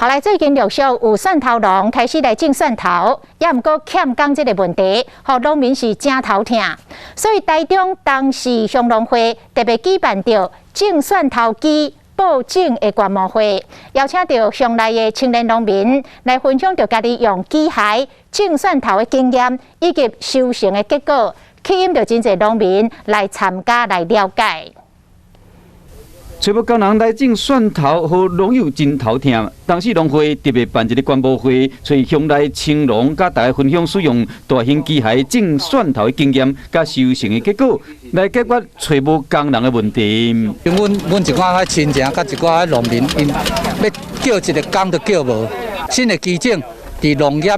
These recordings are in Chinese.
后来最近陆续有蒜头农开始来种蒜头，也毋过欠工这个问题，互农民是真头痛。所以台中当时乡农会特别举办着种蒜头机报种的观摩会，邀请到乡内的青年农民来分享着家己用机械种蒜头的经验以及收成的结果，吸引着真侪农民来参加来了解。 找要工人来种蒜头，和农友真头痛。当时农会特别办一个观摩会，找乡内青农甲大家分享使用大型机械种蒜头的经验，甲收成的结果，来解决找无工人的问题。因阮一寡亲戚甲一寡农民，因要叫一个工都叫无。新的机种伫农业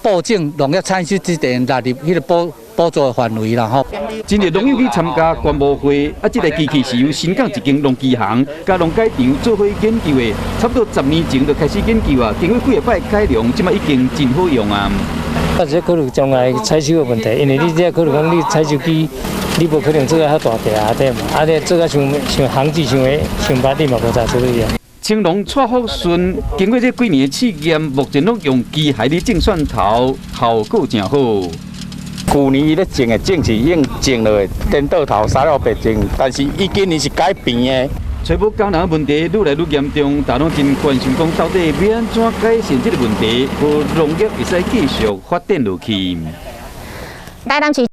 保证、农业产销之地纳入迄个补助的范围啦吼。真侪农友去参加观摩会，这个机器是由新港一间农机行、甲农改场做伙研究的，差不多10年前就开始研究啊，经过几个摆改良，即马已经真好用啊。这考虑将来采收的问题，因为你这考虑讲你采收机，你无可能做啊遐大地对嘛，你做啊像行距像8点嘛无咋做对啊。 青农蔡福顺经过这几年的试验，目前拢用机械咧种蒜头，效果真好。去年伊咧种的种是已经种落颠倒头、三了白种，但是伊今年是改变的。找无工人的问题愈来愈严重，大家拢真关心讲到底要安怎改善这个问题，和农业会使继续发展落去。台南市